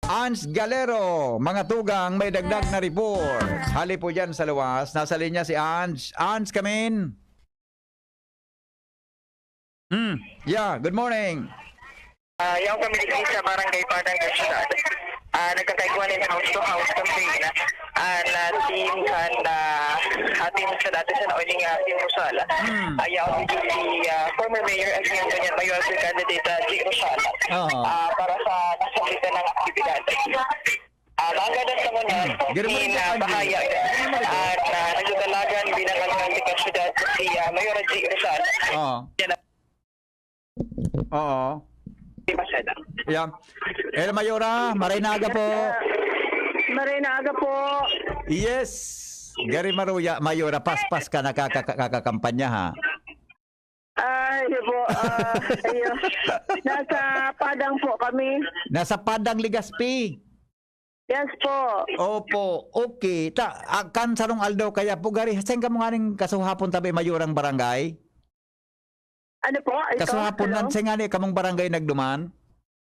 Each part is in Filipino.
Ans Galero, mga tugang may dagdag na report. Hali po dyan sa luwas. Nasa linya si Ans. Ans, come in. Yeah, good morning. Yung community sa Barangay Padang Kasyudad, nagkakaiguan in house-to-house campaign team kan team sa dati sa nauling team Rosala. Yung si former mayor at yung ganyan mayor candidate G. Rosala para sa nasalita ng aktibidad. Magadan sa muna, bahaya at nagdadalagan bilang alkalde Kasyudad si Mayor G. Rosala. Oo. Yeah. El Mayora, Marinaga po. Marinaga po. Yes. Gary Maruya, Mayora, paspas ka nakakakampanya ha. Ay po. Ayun. Nasa Padang po kami. Nasa Padang Legazpi. Yes po. Opo, okay. Akan sarong Aldo kaya po Gary, saan ka mo nga ning kasuhapon tabi Mayorang barangay? Ano po? Ito? Kasuhapon nan sa nga ni kamong barangay nagduman?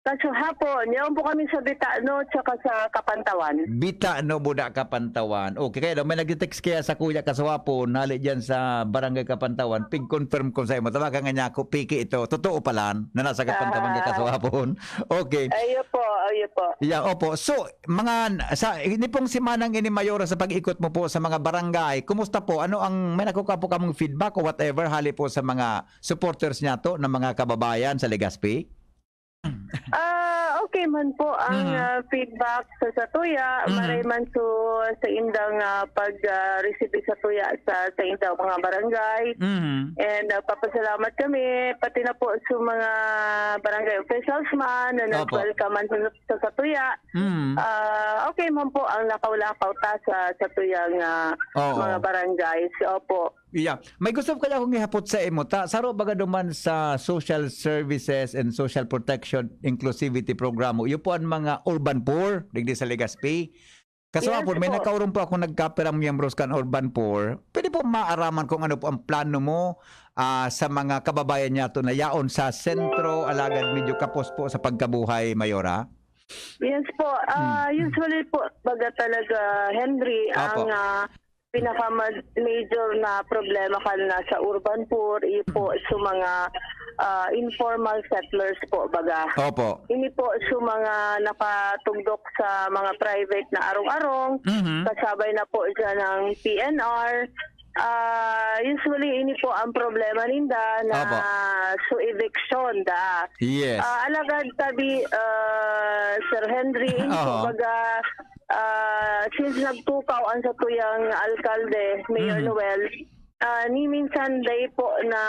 Kasuhapon. Yun po kami sa Bitano tsaka sa Kapantawan. Bita no buda Kapantawan. Okay, kaya daw may nag-text kaya sa kuya kasuhapon, nali dyan sa barangay Kapantawan, pig-confirm ko sa imo. Tama ka nga niya ako, piki ito. Totoo pala na nasa Kapantawan ka kasuhapon. Okay. Ayun po, ayun po. Yeah, opo. So, hindi pong si Manang ini Mayora sa pag-ikot mo po sa mga barangay, kumusta po? Ano ang, may nakuha po kamong feedback o whatever, hali po sa mga supporters niya to, ng mga kababayan sa Legazpi? Okay man po ang feedback sa Satuya. Maray man sa indang pag-receive sa Tuya sa indang mga barangay. And papasalamat kami pati na po sa mga barangay officials man na nag-welcome man sa Satuya. Okay man po ang lakaw-lakaw ta sa Satuyang mga barangays. Opo. Yeah. May gusto kaya akong ihapot sa imo. Saro baga duman sa social services and social protection inclusivity program. Iyo po ang mga urban poor digdi sa Legazpi. Kaso po, may nakaurong po ako nagkapirang miyembros kan urban poor. Pwede po maaraman kung ano po ang plano mo sa mga kababayan niya to na yaon sa sentro, alagad medyo kapos po sa pagkabuhay, Mayora? Yes po. Usually po, baga talaga, Henry, ang pinaka-major na problema na sa urban poor, po sa mga informal settlers po, baga. Opo. Ini po sa mga nakatugdok sa mga private na arong-arong, kasabay na po dyan ng PNR. Usually, ini po ang problema ninda na so eviction da. Yes. Alagad tabi, Sir Henry, ini po baga, since nagtukaw ang satuyang alkalde, Mayor Noel, ni minsan day po na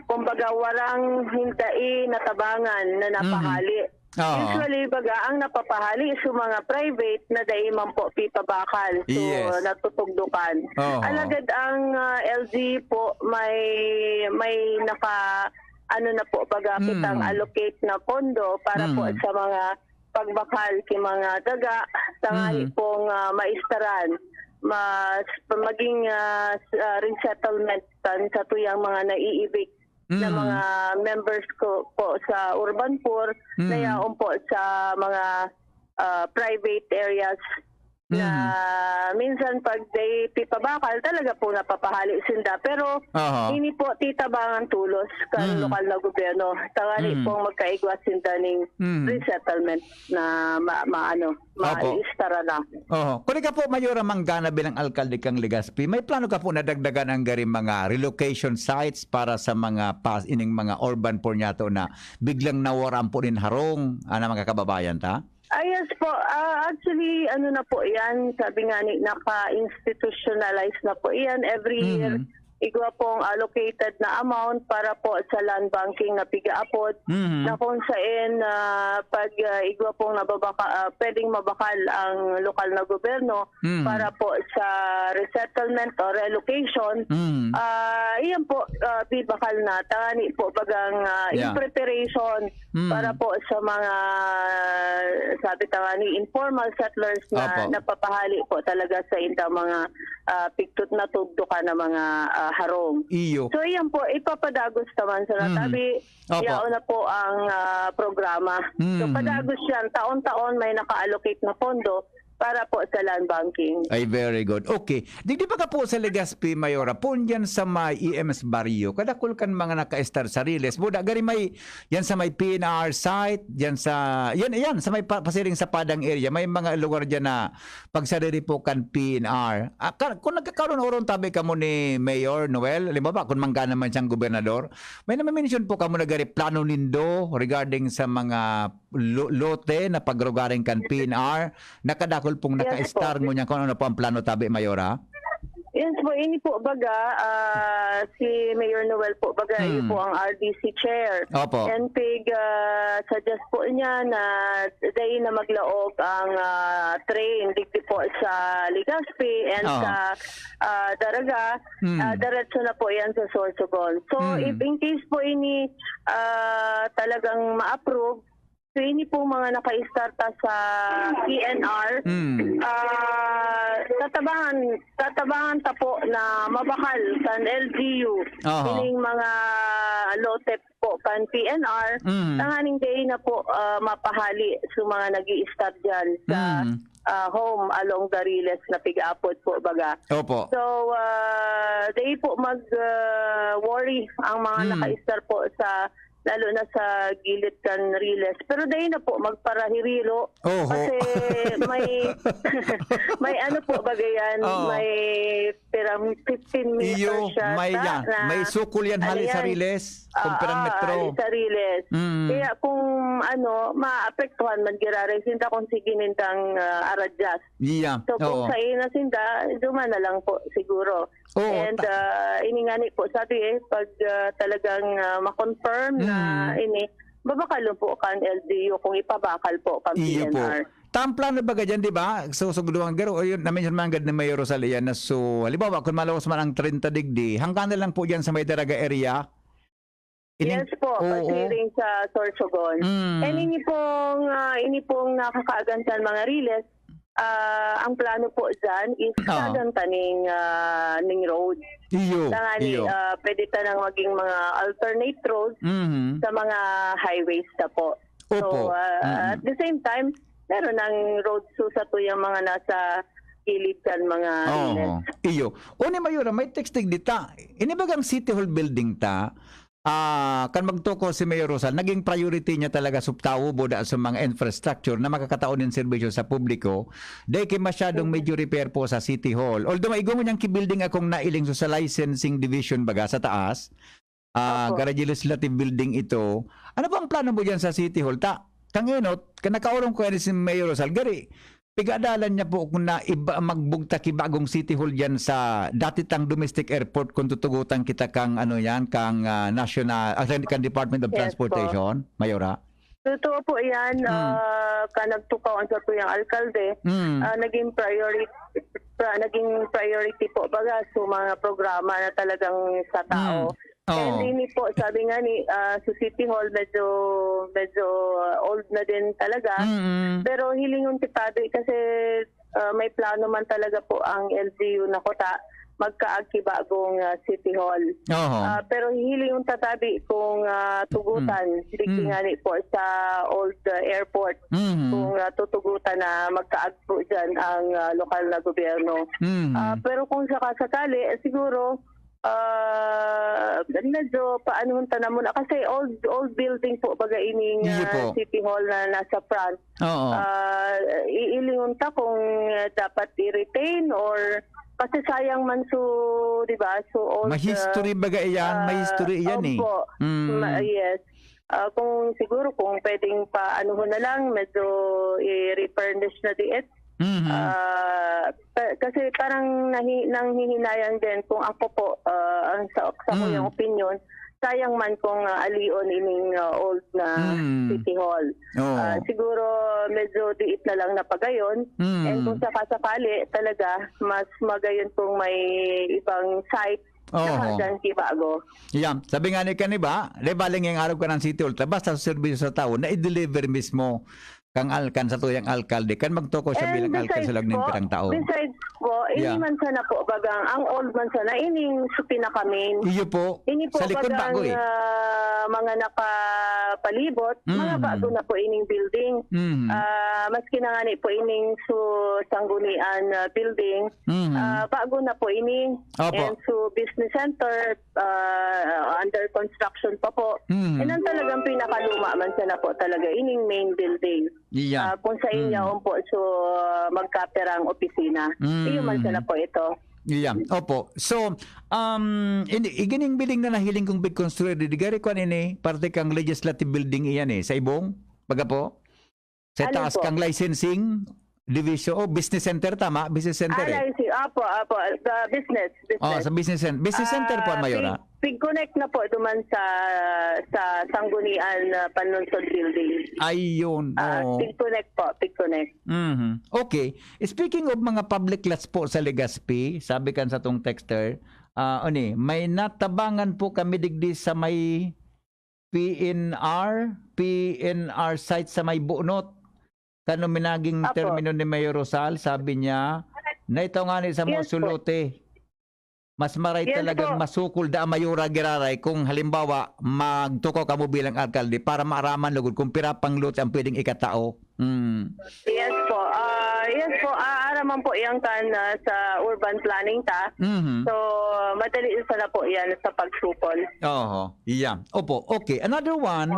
kumbaga warang hintay natabangan na napahali. Usually baga ang napapahali sa mga private na day man po pipabakal so natutugdukan. Alagad ang LG po may naka ano na po baga pitang allocate na pondo para po sa mga pagbakal kay mga daga tangali pong maistaran maging resettlement sa tuyang mga naiibig na mga members ko po sa urban poor na yaon po sa mga private areas na minsan pag day pipabakal talaga po napapahali sinda pero hindi po titabangan tulos kan lokal na gobyerno tangali po magkaigwas sinda ning resettlement na maistara na. Kung ka po Mayora Manggana bilang alkalde kang Legazpi, may plano ka po na dagdagan ang garing mga relocation sites para sa mga ining mga urban poor niya to na biglang nawaran po rin harong mga kababayan ta? Yes po. Actually, ano na po yan, sabi nga ni, naka-institutionalize na po yan. Every year, igwa pong allocated na amount para po sa land banking na pigaapod na kung saan pag igwa pong pwedeng mabakal ang lokal na gobyerno para po sa resettlement or relocation, iyan po bibakal na. Tani po bagang in preparation para po sa mga sabi nga ni informal settlers na Opo. napapahali po talaga sa indang mga pigtut na tuddo ka na mga harong. Iyo. So yan po, ipapadagos naman sa natabi. Opo. Yaon na po ang programa. So padagos yan, taon-taon may naka-allocate na pondo para po sa land banking. Ay, very good. Okay. Di ba ka po sa Legazpi, Mayora, po yan sa may EMS Barrio, kadakol kan mga naka-star sa Riles. Buda, gari may, yan sa may PNR site, yan sa may pasiring sa Padang area, may mga lugar dyan na pagsarili po kan PNR. Kung nagkakaroon oron tabi ka mo ni Mayor Noel, alam mo ba, kung mangga naman siyang gobernador, may naman-mention po ka mo na gari plano nindo regarding sa mga lote na pagrugaring kan PNR, nakadakol pong Yes naka-star mo niya kung ano po ang plano tabi, Mayora? Yes po, ini po baga, si Mayor Noel po baga, yun po ang RDC chair. Opo. And suggest po niya na day na maglaog ang train digdi po sa Legazpi and sa Daraga, diretso na po yan sa Sorsogon. So if in case po ini talagang ma-approve, so ini po mga naka-starta sa PNR, tatabangan ta po na mabakal sa LGU, ining mga lote po kan PNR, tanganing day na po mapahali sa mga nag-i-start dyan sa home along the Riles na pig-apod po baga. Opo. So, day po mag-worry ang mga naka-start po sa lalo na sa gilid kan Riles. Pero dahil na po, magparahirilo. Kasi may ano po bagayan, may perang 15 meters Iyo, siya. may sukul yan hali sa Riles, kung perang metro. Sa Riles. Kaya kung maapektuhan, magiraray sinda kung sige nindang aradyas. Yeah. So kung sa ina sinda, duman na lang po siguro. And iningani po sabi pag talagang ma-confirm na babakalo po kan LGU kung ipabakal po kan PNR. Plano ba ganyan, di ba? So, duwang garo, yun, na-mention man agad ni Mayor Rosalia na so, halimbawa, kung malawas man ang 30 digdi, hanggang na lang po dyan sa may Daraga area. Yes po, pasiring sa Sorsogon. And ini pong nakakaagantan mga Riles, ang plano po dyan is kagantaning ning road. Iyo. Pwede tanang maging mga alternate roads sa mga highways na po. So, at the same time, meron ng road sa to yung mga nasa gilid kan mga Riles. Iyo. Ni Mayora, may texting dita. Inibagang City Hall building ta, kan magtuko si Mayor Rosal, naging priority niya talaga subtawo boda sa mga infrastructure na makakataon ng serbisyo sa publiko. Dahil kay masyadong medyo repair po sa City Hall. Although maigo mo niyang kibuilding akong nailing sa licensing division baga sa taas, garage legislative building ito. Ano ba ang plano mo dyan sa City Hall? Kanginot, kanakaurong ko yan si Mayor Rosal, gari, pigadalan niya po kung na magbugta ki bagong City Hall diyan sa dati tang domestic airport kung tutugutan kita kang kang national kan Department of Transportation, Mayora. Totoo po yan, kanagtukaw ang sa tuyang alkalde, naging priority po baga sa mga programa na talagang sa tao. And ini po, sabi nga ni sa City Hall, medyo old na din talaga. Pero hilingon ti Padre kasi may plano man talaga po ang LGU na kota magkaagi bagong City Hall. Pero hilingon tatabi kung tugutan, nga ni po sa old airport, kung tutugutan na magkaag po dyan ang lokal na gobyerno. Pero kung sakasakali, siguro, medyo paano na muna kasi old building po baga ining City Hall na nasa front. Iilingon ta kung dapat i-retain or kasi sayang man di ba? So old, may history baga iyan, may history iyan yes. Kung siguro kung pwedeng paano na lang medyo i-refurnish na diet. Kasi parang nanghihinayang din kung ako po sa ko yung opinion, sayang man kung alion ining old na City Hall. Siguro medyo diit na lang na pagayon and kung sakasakali talaga mas magayon kung may ibang site Oo. Dyan kibago. Yeah. Sabi nga ni kaniba, di baling yung araw ka ng City Hall, basta sa serbisyo sa tao, na i-deliver mismo kang alkan sa tuyang alkalde, kan magtoko siya bilang alkan sa lagning pirang tao. Besides po, Yeah. ini man sana po bagang, ang old man sana, ining supi na kami. Iyo po, Ini po sa likod bagang bago eh. mga nakapalibot, mga bago na po ining building. Mhm. Maski na nga ni po ining sanggunian building, Mhm. bago na po ini. Opo. And so business center, under construction pa po. Mhm. And ang talagang pinakaluma man sana po talaga ining main building. Yeah. Kung sa inyo po so magkaperang opisina. Iyo man sana po ito. Yeah. Opo. So, igining building na nahiling kong big construct, digari ko ini, parte kang legislative building iyan sa ibong, baga po. Sa Alin taas po? kang licensing division, business center, tama? Business center I see. Apo, the business. Sa business center. Business center po, Mayora. Big connect na po duman sa Sanggunian Panunsod Building. Ayun. Big connect po, big connect. Mhm. Okay. Speaking of mga public lots po sa Legazpi, sabi kan sa tong texter, may natabangan po kami digdi sa may PNR site sa may Buonot. Kano minaging Apo. termino ni Mayor Rosal, sabi niya, na ito nga ni sa Yes po. Mosulute. Mas maray Yes talagang po. masukol da Mayora Giraray kung halimbawa magtuko ka mo bilang alkalde para maaraman lugod kung pira pang lote ang pwedeng ikatao. Yes po. Araman po yan sa urban planning ta. Mhm. So, madali sana po yan sa pagsupol. Oo, yeah. Opo, okay. Another one,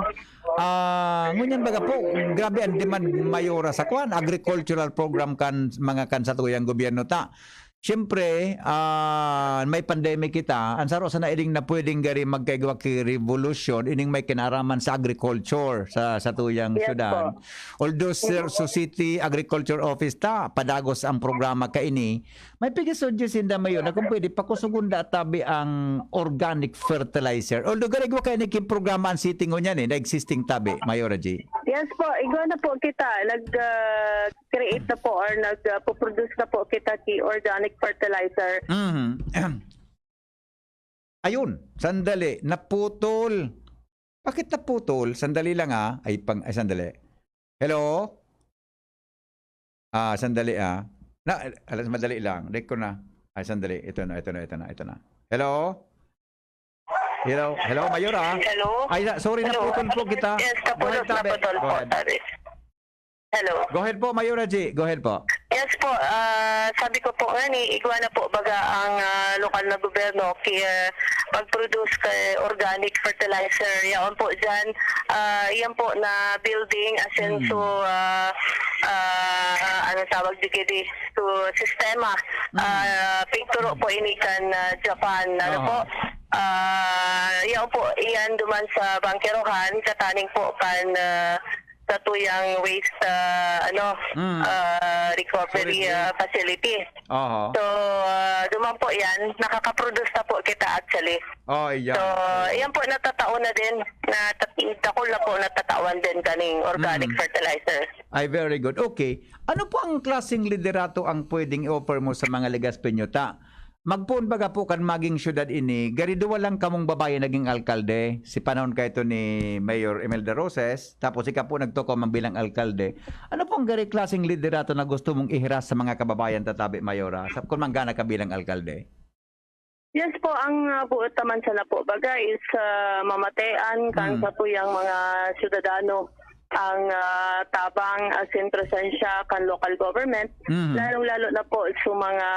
ngunyan baga po, grabe ang demand Mayora sa kwan, agricultural program kan mga kansatuyang gobyerno ta. Siyempre, may pandemic kita, ang saro sana ining na pwedeng gari magkaigwa ki revolution, ining may kinaraman sa agriculture sa tuyang Yes syudad. Although sa City Agriculture Office ta, padagos ang programa ka ini, may pigisudyo sinda mayon na kung pwede pakusugunda tabi ang organic fertilizer. Although gari gwa kayo nikin programa ang city ngunyan na existing tabi, Mayora G. Yes po, igwa na po kita. Nag-create na po or nag-produce na po kita ki organic fertilizer. Mhm. Ayun, sandali, naputol. Bakit naputol? Sandali lang Ay, sandali. Hello? Sandali alas madali lang. Dek ko na. Sandali. Ito na. Hello? Hello, Mayora? Hello? Sorry, Hello? naputol po kita. Yes, Go ahead, Tabe. naputol Go po. ahead. Hello? Go ahead po, Mayora G. Go ahead po. Yes po, sabi ko po nga ni, igwa na po baga ang lokal na gobyerno kaya pag-produce kay organic fertilizer. Yan po dyan, yan po na building as in to, ano tawag digidi, to sistema. Picturo po inikan Japan. Ano po? Yan po, iyan duman sa Bangkerohan, kataning po kan sa tuyang waste recovery facility. Oo. So, duman po yan, nakaka-produce na po kita actually. Oh, yeah. So, yan po natataon na din, takol na po natatawan din kaning organic fertilizer. Ay, very good. Okay. Ano po ang klaseng liderato ang pwedeng i-offer mo sa mga Legazpeño ta? Magpuon baga po kan maging syudad ini, gariduwa lang kamong babae naging alkalde. Si panahon kayo to ni Mayor Imelda Roses, tapos ika po nagtuko man bilang alkalde. Ano po ang gari klaseng liderato na gusto mong ihiras sa mga kababayan tatabi, Mayora? Sa kung manggana ka bilang alkalde? Yes po, ang buot naman sana po baga is mamatean kan sa tuyang mga syudadano ang tabang as in presensya kan local government, lalong-lalo na po sa mga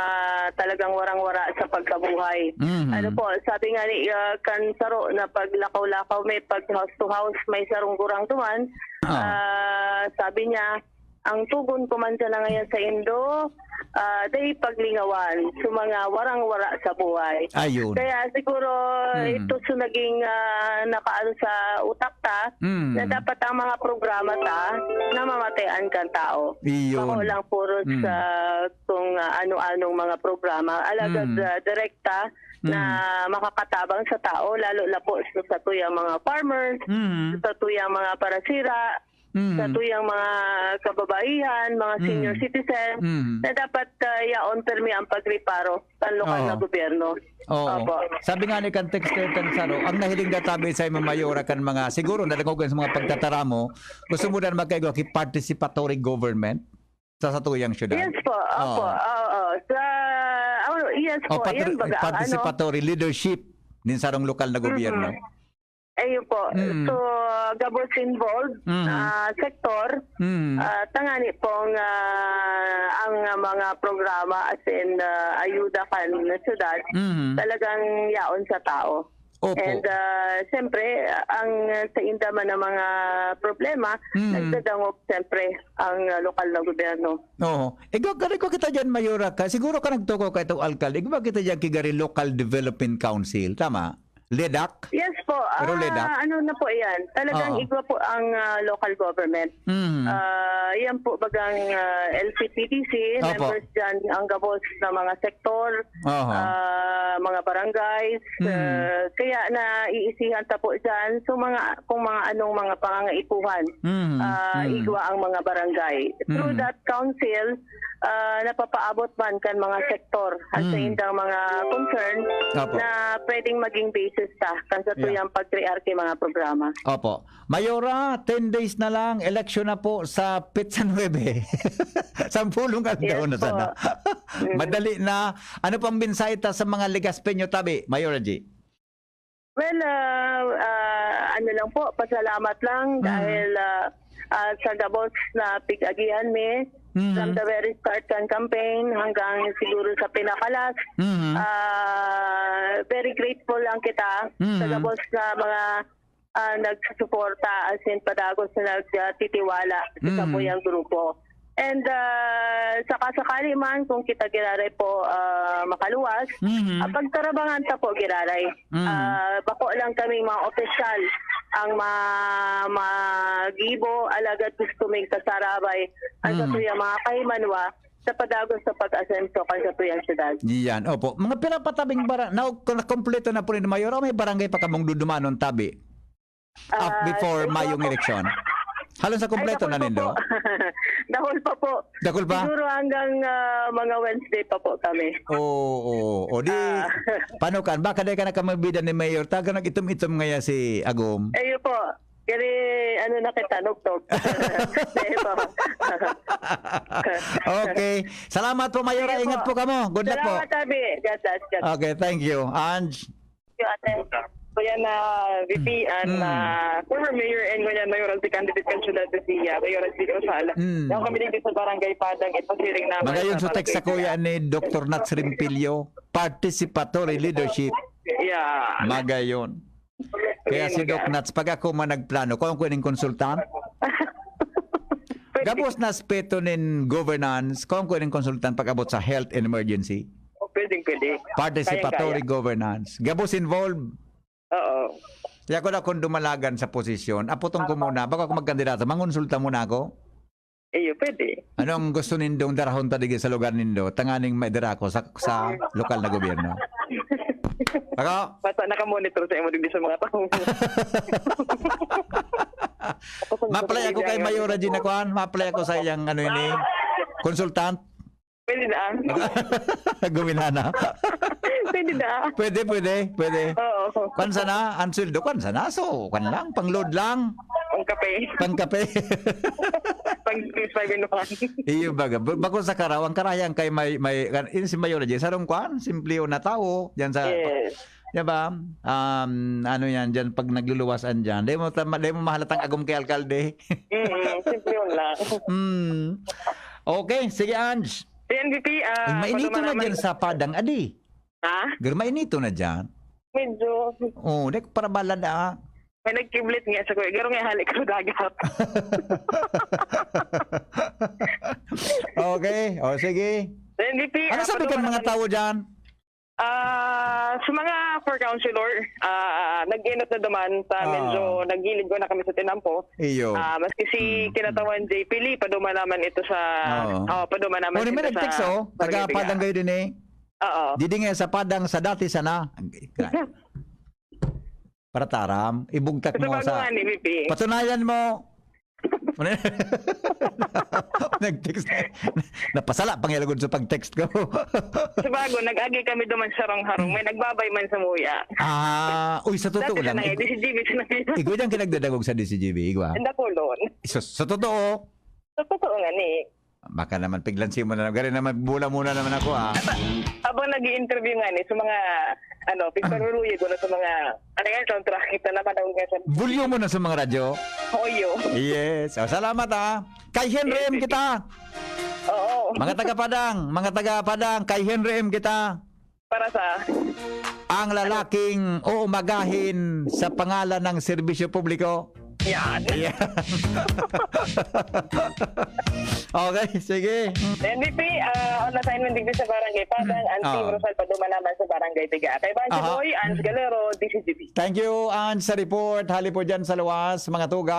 talagang warang-wara sa pagkabuhay. Ano po, sabi nga ni kan saro na paglakaw-lakaw may pag house to house may sarong-gurang tuman, sabi niya, ang tugon ko man na ngayon sa Indo, day paglingawan sa mga warang-wara sa buhay. Ayun. Kaya siguro ito sa naging nakaano sa utak ta, na dapat ang mga programa ta na mamatayan kang tao. Iyon. Ako lang puro sa kung ano-anong mga programa. Alagad direkta na makakatabang sa tao, lalo na po sa tuyang mga farmers, sa tuyang mga parasira, sa tuyang mga kababaihan, mga senior citizen, na dapat yaon permi ang pagriparo sa lokal na gobyerno. Oo. Opo. Sabi nga ni kan Textetan Saro, ang nahiling databi sa mga mayora kan mga siguro nadagogan sa mga pagtataramo, gusto mo na magkaigo ki participatory government sa satuyang syudad. Yes po. Opo. Oo. Yes po. Yan baga ang Participatory leadership din sarong lokal na gobyerno. Ayun po. So, gabos involved sektor, tangani pong ang mga programa as in ayuda kan na syudad, talagang yaon sa tao. Opo. And siyempre, ang sa indaman ng mga problema, nagdadangop siyempre ang lokal na gobyerno. Oo. Ikaw, ko kita dyan, Mayora ka. Siguro ka nagtuko ka itong alkalde. Ikaw ba kita dyan kigari Local Development Council? Tama? LEDAC? Yes po. Pero LEDAC? Ano na po yan? Talagang igwa po ang local government. Yan po bagang LCPDC, Opo. members dyan ang gabos na mga sektor, mga barangays. Kaya na iisihan ta po dyan. So kung mga anong mga pangangaipuhan, igwa ang mga barangay. Through that council, napapaabot man kan mga sektor at sa indang mga concern Opo. na pwedeng maging basis ta kan sa tuyang pagtriarke mga programa. Opo. Mayora, 10 days na lang, election na po sa Petsa 9. 10 daw na po. sana. Madali na. Ano pang binsaita sa mga Legaspeño tabi, Mayora G? Well, ano lang po, pasalamat lang dahil sa gabos na pig-agihan mi from the very start ng campaign hanggang siguro sa pinakalas. Very grateful lang kita sa gabos na mga nagsusuporta as in padagos na nagtitiwala sa kapuyang grupo. And sakasakali man kung kita giraray po makaluwas, pagtarabangan ta po giraray. Bako lang kami mga opisyal ang magibo alagad gusto may kasarabay ang sa tuyang mga kahimanwa sa padagos sa pag-asenso kan sa tuyang syudad. Yan, opo. Mga pinapatabing barangay, na kompleto na po ni Mayora, may barangay pa kamong dudumanon tabi before Mayong eleksyon. Halos sa kompleto na nindo. Dahol pa po. Dahol pa? Siguro hanggang mga Wednesday pa po kami. Oo. O di, paano kan? Baka dahil ka na kamabida ni Mayor, taga nag-itom-itom ngaya si Agom. Ayun po. Kaya ano na kita, nugtog. Okay. Salamat po, Mayora. Sige po. Ingat po kamo. Good luck po. Salamat, Tabi. God bless. Okay, thank you. Ange. Ate. Kaya na VP and former mayor and ngayon mayoral si candidate kan syudad si Mayoral City Osala. Yung kami dito sa barangay Padang ito siring na Magayon sa text sa kuya ni Dr. Nats Rimpilio, participatory leadership. Yeah. Magayon. Kaya si Doc Nats, pag ako man nagplano, kung ako yung konsultant, gabos na aspeto nin governance, kung ako yung konsultant pag abot sa health and emergency, Pwede. participatory Kayang-kaya. governance, gabos involved. Oo. Kaya ko na kung dumalagan sa posisyon, aputong ko muna, bago ako magkandidato, mangonsulta muna ako. Pwede. Anong gusto nindong darahon tadig sa lugar nindo, tanganing maidara ko sa lokal na gobyerno. Ako? Basta nakamonitor sa imo din sa mga tao. Maplay ako kay Mayora Gina Kwan, maplay ako sa iyang konsultant. Pwede na. Gumina. Pwede na. Pwede. Oo. Kwan sana, ang sweldo kwan sana. So, kwan lang, pang-load lang, Ang kape. pang-kape. Pang 5 Iyo baga. Bako sa karawang karayang kay may si Mayora G. Sarong kwan, simple na tao. Diyan sa, Yes. diba? Ano yan, diyan pag nagluluwasan diyan. Di mo mahalatang agom kay alkalde. Simple yun lang. Okay, sige Ange. PNVP, Mainito na dyan sa Padang, adi. Ha? Girl, mainito na dyan. Medyo, Oh, dek para balada. may nagkiblit nga sa kuya. Garo nga halik ko dagat. Okay, o sige. PNVP, Ano sabi ka ng mga tao dyan? Sa mga for councilor, nag-inot na duman sa medyo nagilid ko na kami sa tinampo. Iyo. Maski si kinatawan J. Pili, paduma naman ito sa... paduma naman O, ito may nag-text sa... taga Padang kayo din eh. Oo. Didi nga sa Padang sa dati sana. Para taram, ibugtak Sa mo bago nga sa... ni VP. Patunayan mo. Nag-text. Napasala pangilagod sa pag-text ko. Sa bago, nag-agi kami duman sa harong-harong. May nagbabay man sa muya. Uy, sa totoo Dati lang. sa nangay, di si Jimmy sa nangay. Ikaw yung kinagdadagog sa DCGB, igwa. Ang dakulon. Sa totoo, Sa totoo nga ni. baka naman piglansin mo na. Gari naman, bula muna naman ako, Habang nag-i-interview nga ni sa mga, pigparuluyo ko na sa mga, soundtrack kita naman ako nga sa Volume mo na sa mga radyo. Hoyo. Yes. Salamat, Kay Henry M kita. Oo. Mga taga-Padang, kay Henry M kita. Para sa... Ang lalaking uumagahin sa pangalan ng serbisyo publiko. Yan. Yeah. Okay, sige. NDP, on assignment digdi sa Barangay Padang, Team Rosal Paduma naman sa Barangay Tiga. Kay Bansi Boy, Ans Galero, DCGB. Thank you, Ann, sa report. Hali po dyan sa luwas, mga tuga.